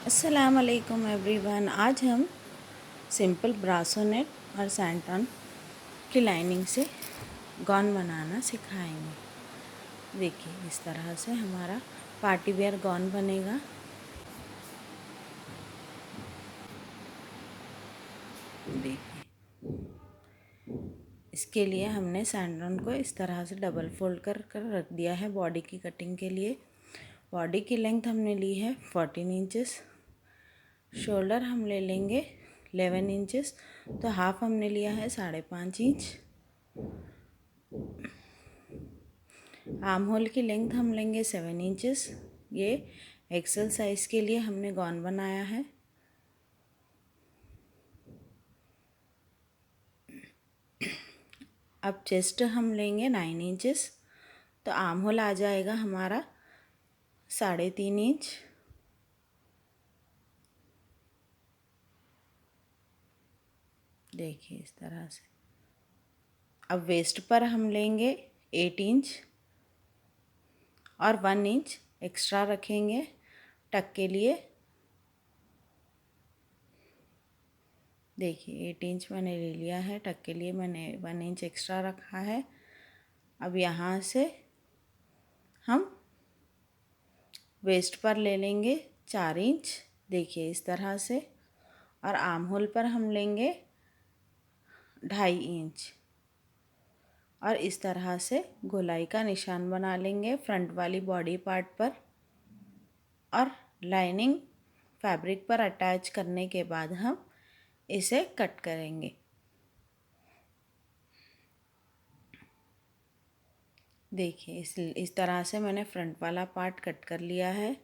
अस्सलाम वालेकुम एवरीवन। आज हम सिंपल ब्रासो नेट और सैंटन की लाइनिंग से गॉन बनाना सिखाएंगे। देखिए इस तरह से हमारा पार्टी वेयर गॉन बनेगा। देखिए इसके लिए हमने सैंटन को इस तरह से डबल फोल्ड कर कर रख दिया है बॉडी की कटिंग के लिए। बॉडी की लेंथ हमने ली है 14 इंचेस। शोल्डर हम ले लेंगे 11 इंचेस, तो हाफ हमने लिया है 5.5 इंच। आर्म होल की लेंथ हम लेंगे 7 इंचेस। ये एक्सेल साइज़ के लिए हमने गॉन बनाया है। अब चेस्ट हम लेंगे 9 इंचेस, तो आर्म होल आ जाएगा हमारा 3.5 इंच। देखिए इस तरह से। अब वेस्ट पर हम लेंगे 8 इंच और 1 इंच एक्स्ट्रा रखेंगे टक के लिए। देखिए 8 इंच मैंने ले लिया है, टक के लिए मैंने 1 इंच एक्स्ट्रा रखा है। अब यहाँ से हम वेस्ट पर ले लेंगे 4 इंच। देखिए इस तरह से। और आर्म होल पर हम लेंगे 2.5 इंच और इस तरह से गोलाई का निशान बना लेंगे फ्रंट वाली बॉडी पार्ट पर। और लाइनिंग फैब्रिक पर अटैच करने के बाद हम इसे कट करेंगे। देखिए इस तरह से मैंने फ्रंट वाला पार्ट कट कर लिया है।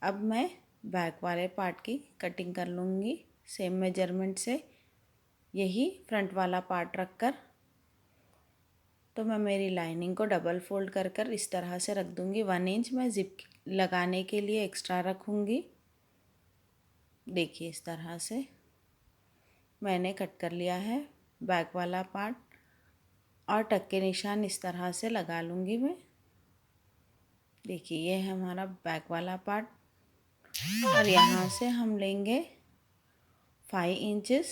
अब मैं बैक वाले पार्ट की कटिंग कर लूँगी सेम मेजरमेंट से। यही फ्रंट वाला पार्ट रखकर तो मैं मेरी लाइनिंग को डबल फोल्ड कर कर इस तरह से रख दूँगी। 1 इंच मैं ज़िप लगाने के लिए एक्स्ट्रा रखूँगी। देखिए इस तरह से मैंने कट कर लिया है बैक वाला पार्ट और टक के निशान इस तरह से लगा लूँगी मैं। देखिए ये है हमारा बैक वाला पार्ट और यहाँ से हम लेंगे 5 इंचेस।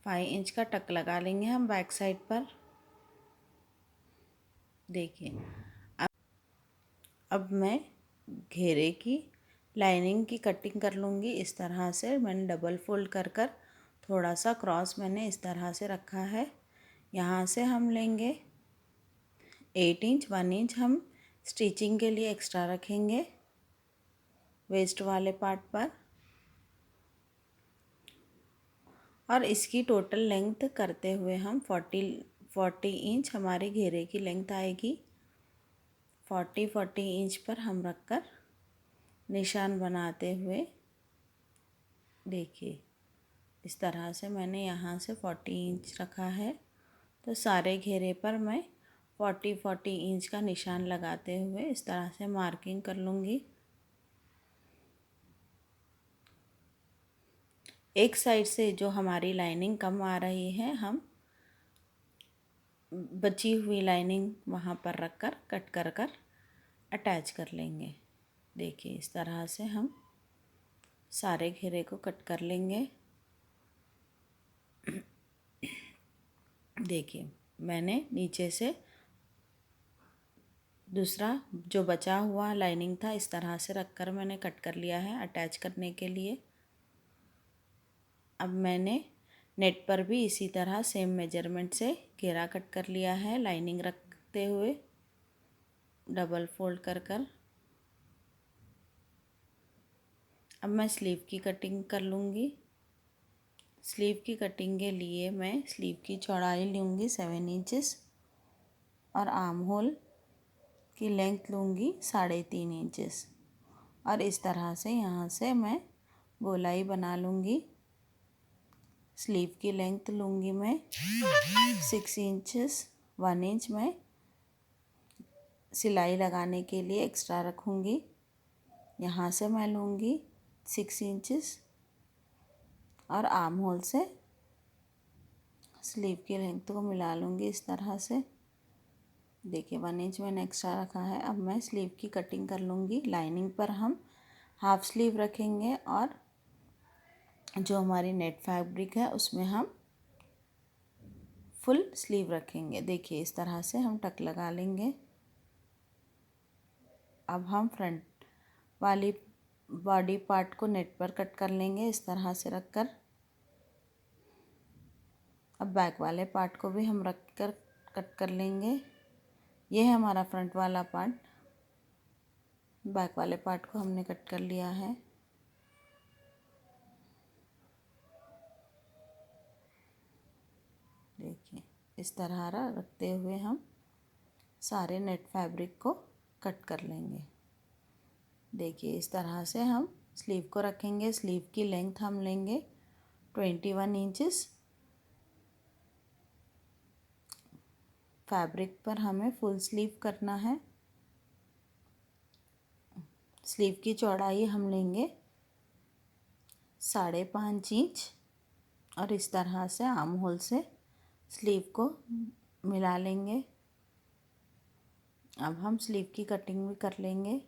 5 इंच का टक लगा लेंगे हम बैक साइड पर। देखिए अब मैं घेरे की लाइनिंग की कटिंग कर लूँगी इस तरह से। मैंने डबल फोल्ड कर कर थोड़ा सा क्रॉस मैंने इस तरह से रखा है। यहाँ से हम लेंगे 8 इंच। 1 इंच हम स्टिचिंग के लिए एक्स्ट्रा रखेंगे वेस्ट वाले पार्ट पर। और इसकी टोटल लेंथ करते हुए हम 40 इंच हमारे घेरे की लेंथ आएगी। 40 इंच पर हम रखकर निशान बनाते हुए देखिए इस तरह से मैंने यहाँ से 40 इंच रखा है, तो सारे घेरे पर मैं 40 इंच का निशान लगाते हुए इस तरह से मार्किंग कर लूँगी। एक साइड से जो हमारी लाइनिंग कम आ रही है हम बची हुई लाइनिंग वहाँ पर रख कर कट कर कर अटैच कर लेंगे। देखिए इस तरह से हम सारे घेरे को कट कर लेंगे। देखिए मैंने नीचे से दूसरा जो बचा हुआ लाइनिंग था इस तरह से रख कर मैंने कट कर लिया है अटैच करने के लिए। अब मैंने नेट पर भी इसी तरह सेम मेजरमेंट से घेरा कट कर लिया है लाइनिंग रखते हुए डबल फोल्ड कर कर। अब मैं स्लीव की कटिंग कर लूँगी। स्लीव की कटिंग के लिए मैं स्लीव की चौड़ाई लूँगी 7 इंचेस और आर्म होल की लेंथ लूँगी 3.5 इंचेस। और इस तरह से यहाँ से मैं गोलाई बना लूँगी। स्लीव की लेंथ लूँगी मैं 6 इंचेस। 1 इंच मैं सिलाई लगाने के लिए एक्स्ट्रा रखूँगी। यहाँ से मैं लूँगी 6 इंचेस और आर्म होल से स्लीव की लेंथ को मिला लूँगी इस तरह से। देखिए 1 इंच मैंने एक्स्ट्रा रखा है। अब मैं स्लीव की कटिंग कर लूँगी। लाइनिंग पर हम हाफ स्लीव रखेंगे और जो हमारी नेट फैब्रिक है उसमें हम फुल स्लीव रखेंगे। देखिए इस तरह से हम टक लगा लेंगे। अब हम फ्रंट वाली बॉडी पार्ट को नेट पर कट कर लेंगे इस तरह से रख कर। अब बैक वाले पार्ट को भी हम रख कर कट कर लेंगे। ये है हमारा फ्रंट वाला पार्ट। बैक वाले पार्ट को हमने कट कर लिया है। देखिए इस तरह रखते हुए हम सारे नेट फैब्रिक को कट कर लेंगे। देखिए इस तरह से हम स्लीव को रखेंगे। स्लीव की लेंथ हम लेंगे 21 इंचेस। फैब्रिक पर हमें फुल स्लीव करना है। स्लीव की चौड़ाई हम लेंगे 5.5 इंच और इस तरह से आर्म होल से स्लीव को मिला लेंगे। अब हम स्लीव की कटिंग भी कर लेंगे।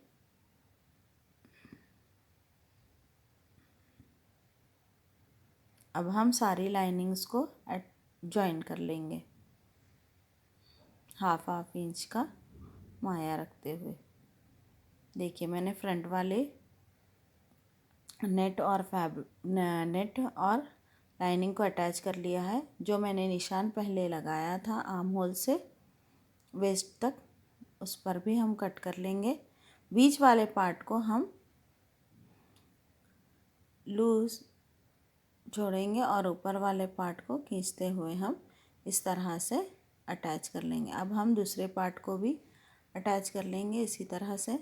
अब हम सारी लाइनिंग्स को जॉइन कर लेंगे हाफ इंच का माया रखते हुए। देखिए मैंने फ्रंट वाले नेट और लाइनिंग को अटैच कर लिया है। जो मैंने निशान पहले लगाया था आर्म होल से वेस्ट तक, उस पर भी हम कट कर लेंगे। बीच वाले पार्ट को हम लूज छोड़ेंगे और ऊपर वाले पार्ट को खींचते हुए हम इस तरह से अटैच कर लेंगे। अब हम दूसरे पार्ट को भी अटैच कर लेंगे इसी तरह से।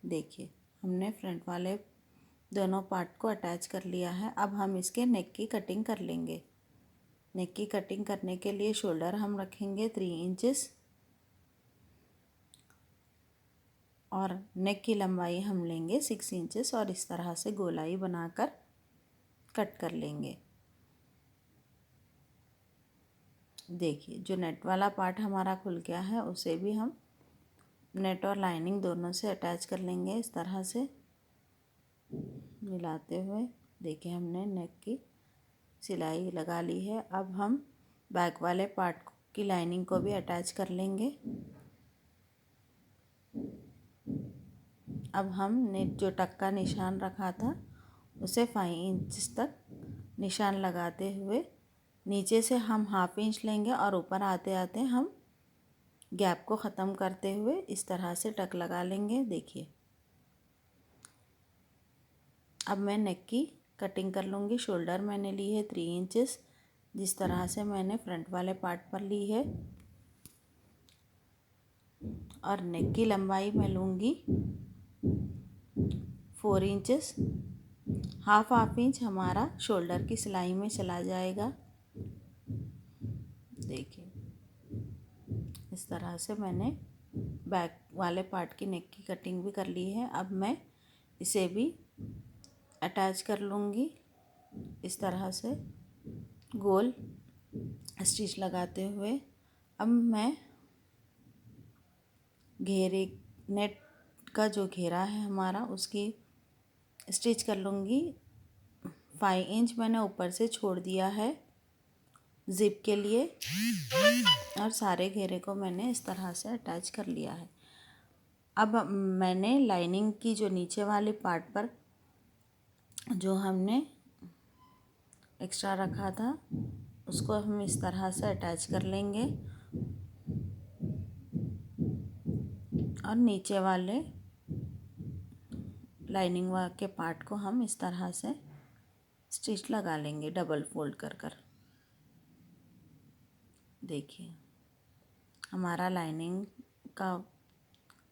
देखिए हमने फ्रंट वाले दोनों पार्ट को अटैच कर लिया है। अब हम इसके नेक की कटिंग कर लेंगे। नेक की कटिंग करने के लिए शोल्डर हम रखेंगे 3 इंचेस और नेक की लंबाई हम लेंगे 6 इंचेस और इस तरह से गोलाई बनाकर कट कर लेंगे। देखिए जो नेट वाला पार्ट हमारा खुल गया है उसे भी हम नेट और लाइनिंग दोनों से अटैच कर लेंगे इस तरह से मिलाते हुए। देखिए हमने नेक की सिलाई लगा ली है। अब हम बैक वाले पार्ट की लाइनिंग को भी अटैच कर लेंगे। अब हमने जो टक का निशान रखा था उसे 5 इंच तक निशान लगाते हुए नीचे से हम हाफ इंच लेंगे और ऊपर आते आते हम गैप को ख़त्म करते हुए इस तरह से टक लगा लेंगे। देखिए अब मैं नेक की कटिंग कर लूँगी। शोल्डर मैंने ली है 3 इंचेस जिस तरह से मैंने फ्रंट वाले पार्ट पर ली है और नेक की लंबाई मैं लूँगी 4 इंचेस। हाफ इंच हमारा शोल्डर की सिलाई में चला जाएगा। देखिए इस तरह से मैंने बैक वाले पार्ट की नेक की कटिंग भी कर ली है। अब मैं इसे भी अटैच कर लूँगी इस तरह से गोल स्टिच लगाते हुए। अब मैं घेरे नेट का जो घेरा है हमारा उसकी स्टिच कर लूँगी। 5 इंच मैंने ऊपर से छोड़ दिया है ज़िप के लिए और सारे घेरे को मैंने इस तरह से अटैच कर लिया है। अब मैंने लाइनिंग की जो नीचे वाले पार्ट पर जो हमने एक्स्ट्रा रखा था उसको हम इस तरह से अटैच कर लेंगे और नीचे वाले लाइनिंग के पार्ट को हम इस तरह से स्टिच लगा लेंगे डबल फोल्ड कर कर। देखिए हमारा लाइनिंग का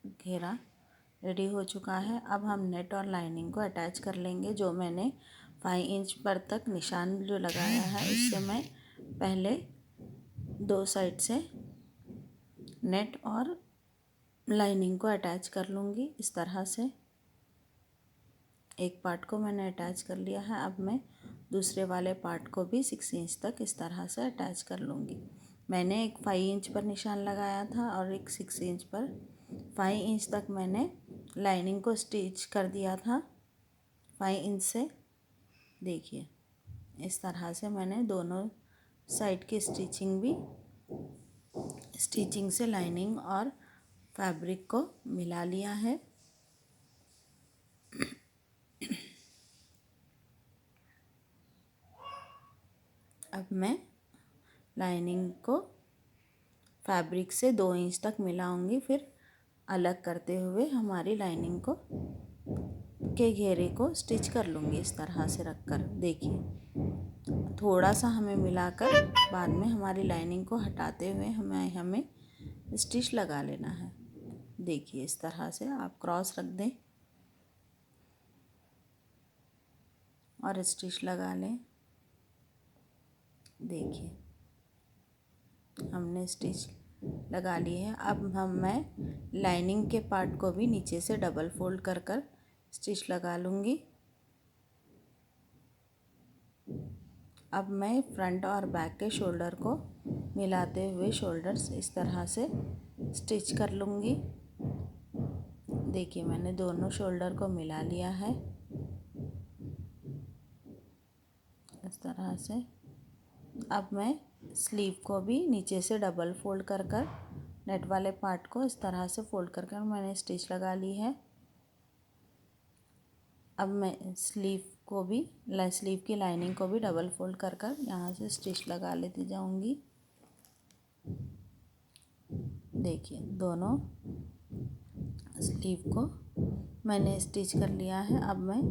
घेरा रेडी हो चुका है। अब हम नेट और लाइनिंग को अटैच कर लेंगे। जो मैंने 5 इंच पर तक निशान जो लगाया है उससे मैं पहले 2 साइड से नेट और लाइनिंग को अटैच कर लूँगी इस तरह से। एक पार्ट को मैंने अटैच कर लिया है। अब मैं दूसरे वाले पार्ट को भी 6 इंच तक इस तरह से अटैच कर लूँगी। मैंने एक 5 इंच पर निशान लगाया था और एक 6 इंच पर। 5 इंच तक मैंने लाइनिंग को स्टिच कर दिया था 5 इंच से। देखिए इस तरह से मैंने दोनों साइड की स्टिचिंग से लाइनिंग और फैब्रिक को मिला लिया है। अब मैं लाइनिंग को फैब्रिक से 2 इंच तक मिलाऊंगी, फिर अलग करते हुए हमारी लाइनिंग को के घेरे को स्टिच कर लूँगी इस तरह से रखकर। देखिए थोड़ा सा हमें मिलाकर बाद में हमारी लाइनिंग को हटाते हुए हमें स्टिच लगा लेना है। देखिए इस तरह से आप क्रॉस रख दें और स्टिच लगा लें। देखिए हमने स्टिच लगा ली है। अब मैं लाइनिंग के पार्ट को भी नीचे से डबल फोल्ड कर कर स्टिच लगा लूँगी। अब मैं फ्रंट और बैक के शोल्डर को मिलाते हुए शोल्डर्स इस तरह से स्टिच कर लूँगी। देखिए मैंने दोनों शोल्डर को मिला लिया है इस तरह से। अब मैं स्लीव को भी नीचे से डबल फोल्ड कर कर नेट वाले पार्ट को इस तरह से फोल्ड कर कर मैंने स्टिच लगा ली है। अब मैं स्लीव की लाइनिंग को भी डबल फोल्ड कर कर यहाँ से स्टिच लगा लेती जाऊँगी। देखिए दोनों स्लीव को मैंने स्टिच कर लिया है। अब मैं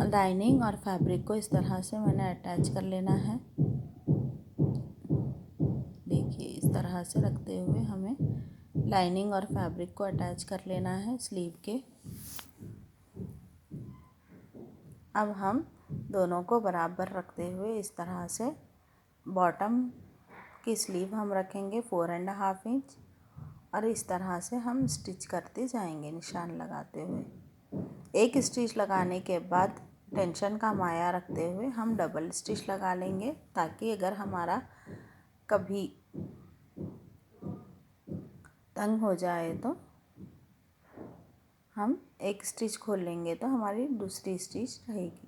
लाइनिंग और फैब्रिक को इस तरह से मैंने अटैच कर लेना है। देखिए इस तरह से रखते हुए हमें लाइनिंग और फैब्रिक को अटैच कर लेना है स्लीव के। अब हम दोनों को बराबर रखते हुए इस तरह से बॉटम की स्लीव हम रखेंगे 4.5 इंच और इस तरह से हम स्टिच करते जाएंगे निशान लगाते हुए। एक स्टिच लगाने के बाद टेंशन का माया रखते हुए हम डबल स्टिच लगा लेंगे, ताकि अगर हमारा कभी तंग हो जाए तो हम एक स्टिच खोल लेंगे तो हमारी दूसरी स्टिच रहेगी।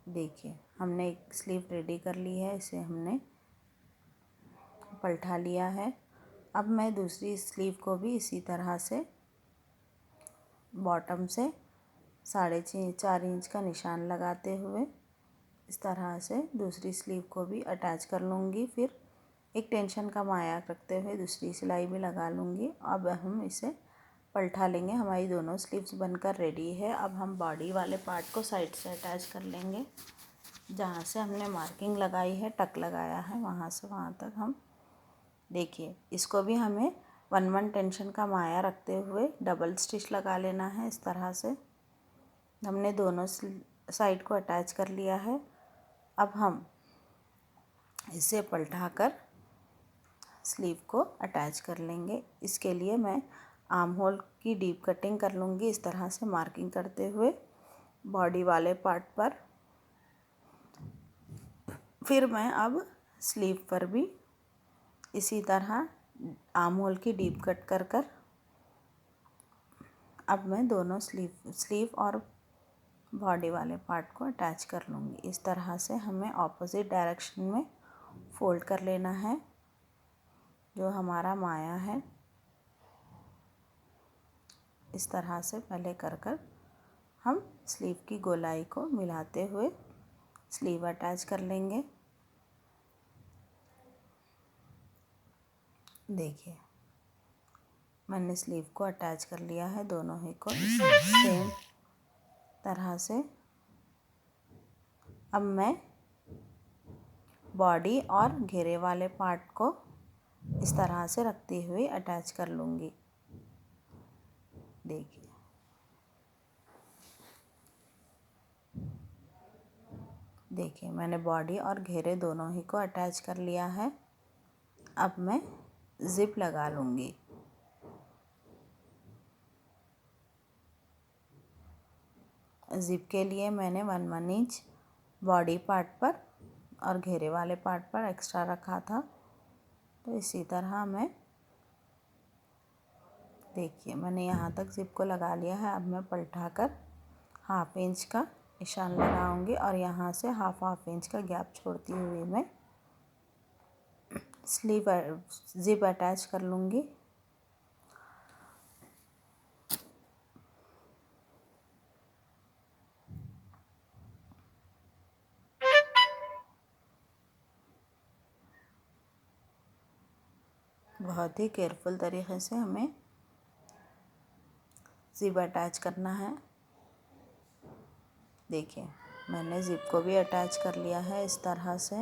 देखिए हमने एक स्लीव रेडी कर ली है, इसे हमने पलटा लिया है। अब मैं दूसरी स्लीव को भी इसी तरह से बॉटम से 4.5 इंच का निशान लगाते हुए इस तरह से दूसरी स्लीव को भी अटैच कर लूँगी। फिर एक टेंशन का माया रखते हुए दूसरी सिलाई भी लगा लूँगी। अब हम इसे पलटा लेंगे। हमारी दोनों स्लीव्स बनकर रेडी है। अब हम बॉडी वाले पार्ट को साइड से अटैच कर लेंगे। जहाँ से हमने मार्किंग लगाई है, टक लगाया है, वहाँ से वहाँ तक हम देखिए इसको भी हमें 1 टेंशन का माया रखते हुए डबल स्टिच लगा लेना है। इस तरह से हमने दोनों साइड को अटैच कर लिया है। अब हम इसे पलटाकर स्लीव को अटैच कर लेंगे। इसके लिए मैं आर्म होल की डीप कटिंग कर लूँगी इस तरह से मार्किंग करते हुए बॉडी वाले पार्ट पर। फिर मैं अब स्लीव पर भी इसी तरह आर्म होल की डीप कट कर कर अब मैं दोनों स्लीव और बॉडी वाले पार्ट को अटैच कर लूँगी। इस तरह से हमें ऑपोजिट डायरेक्शन में फोल्ड कर लेना है जो हमारा माया है। इस तरह से पहले कर कर हम स्लीव की गोलाई को मिलाते हुए स्लीव अटैच कर लेंगे। देखिए मैंने स्लीव को अटैच कर लिया है, दोनों ही को सेम तरह से। अब मैं बॉडी और घेरे वाले पार्ट को इस तरह से रखते हुए अटैच कर लूँगी। देखिए मैंने बॉडी और घेरे दोनों ही को अटैच कर लिया है। अब मैं ज़िप लगा लूँगी। ज़िप के लिए मैंने 1 इंच बॉडी पार्ट पर और घेरे वाले पार्ट पर एक्स्ट्रा रखा था। तो इसी तरह मैं देखिए मैंने यहाँ तक ज़िप को लगा लिया है। अब मैं पलटाकर 1/2 इंच का निशान लगाऊंगी और यहाँ से हाफ इंच का गैप छोड़ती हुई मैं स्लीव ज़िप अटैच कर लूँगी। बहुत ही केयरफुल तरीके से हमें ज़िप अटैच करना है। देखिए मैंने ज़िप को भी अटैच कर लिया है इस तरह से।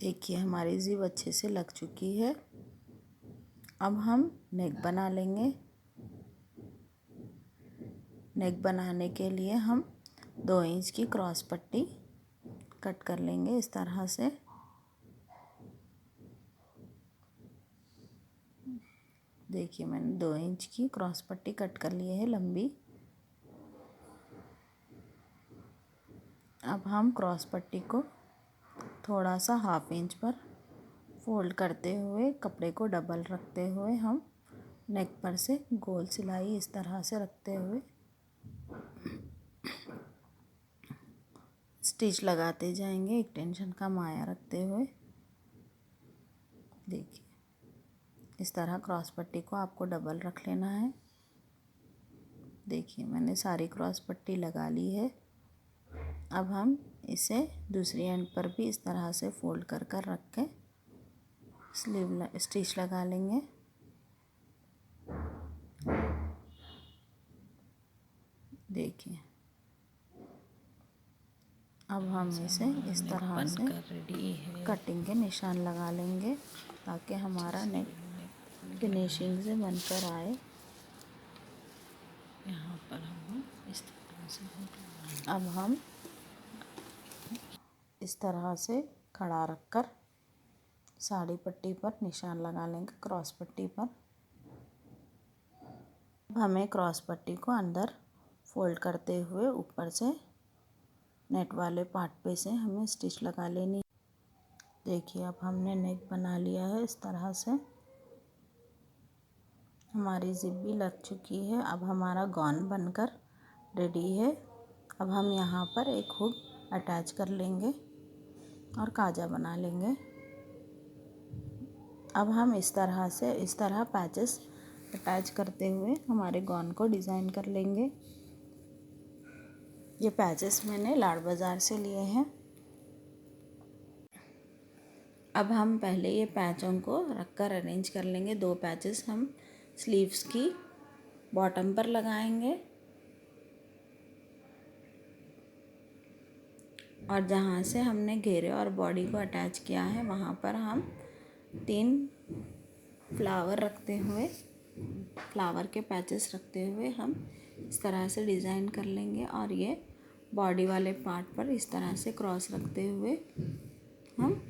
देखिए हमारी ज़िप अच्छे से लग चुकी है। अब हम नेक बना लेंगे। नेक बनाने के लिए हम 2 इंच की क्रॉस पट्टी कट कर लेंगे इस तरह से। देखिए मैंने 2 इंच की क्रॉस पट्टी कट कर ली है लंबी। अब हम क्रॉस पट्टी को थोड़ा सा 1/2 इंच पर फोल्ड करते हुए कपड़े को डबल रखते हुए हम नेक पर से गोल सिलाई इस तरह से रखते हुए स्टिच लगाते जाएंगे, एक टेंशन का माया रखते हुए। देखिए इस तरह क्रॉस पट्टी को आपको डबल रख लेना है। देखिए मैंने सारी क्रॉस पट्टी लगा ली है। अब हम इसे दूसरी एंड पर भी इस तरह से फोल्ड कर कर रख के स्टिच लगा लेंगे। देखिए अब हम इसे इस तरह से कटिंग के निशान लगा लेंगे ताकि हमारा नेक फिनिशिंग से बनकर आए। यहाँ पर हम इस तरह से अब हम इस तरह से खड़ा रखकर साड़ी पट्टी पर निशान लगा लेंगे क्रॉस पट्टी पर। अब हमें क्रॉस पट्टी को अंदर फोल्ड करते हुए ऊपर से नेट वाले पार्ट पे से हमें स्टिच लगा लेनी। देखिए अब हमने नेक बना लिया है इस तरह से। हमारी ज़िप भी लग चुकी है। अब हमारा गॉन बनकर रेडी है। अब हम यहाँ पर एक हुक अटैच कर लेंगे और काजा बना लेंगे। अब हम इस तरह पैचेस अटैच करते हुए हमारे गॉन को डिज़ाइन कर लेंगे। ये पैचेस मैंने लाड़ बाज़ार से लिए हैं। अब हम पहले ये पैचों को रखकर अरेंज कर लेंगे। 2 पैचेस हम स्लीव्स की बॉटम पर लगाएंगे और जहाँ से हमने घेरे और बॉडी को अटैच किया है वहाँ पर हम 3 फ्लावर रखते हुए फ्लावर के पैचेस रखते हुए हम इस तरह से डिज़ाइन कर लेंगे और ये बॉडी वाले पार्ट पर इस तरह से क्रॉस रखते हुए हम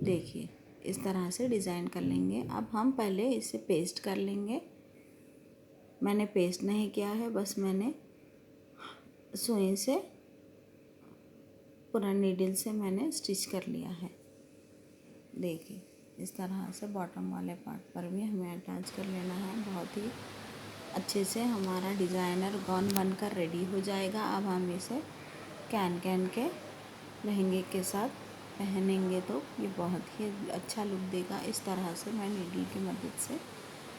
देखिए इस तरह से डिज़ाइन कर लेंगे। अब हम पहले इसे पेस्ट कर लेंगे। मैंने पेस्ट नहीं किया है, बस मैंने सुई से पूरा नीडल से मैंने स्टिच कर लिया है। देखिए इस तरह से बॉटम वाले पार्ट पर भी हमें अटैच कर लेना है। बहुत ही अच्छे से हमारा डिज़ाइनर गॉन बनकर रेडी हो जाएगा। अब हम इसे कैन के लहंगे के साथ पहनेंगे तो ये बहुत ही अच्छा लुक देगा। इस तरह से मैं नीडल की मदद से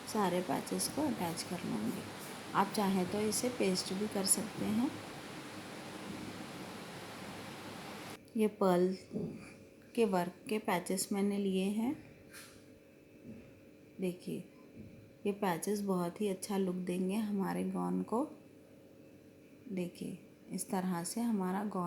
सारे पैचेस को अटैच कर लूँगी। आप चाहें तो इसे पेस्ट भी कर सकते हैं। ये पर्ल के वर्क के पैचेस मैंने लिए हैं। देखिए ये पैचेस बहुत ही अच्छा लुक देंगे हमारे गॉन को। देखिए इस तरह से हमारा गॉन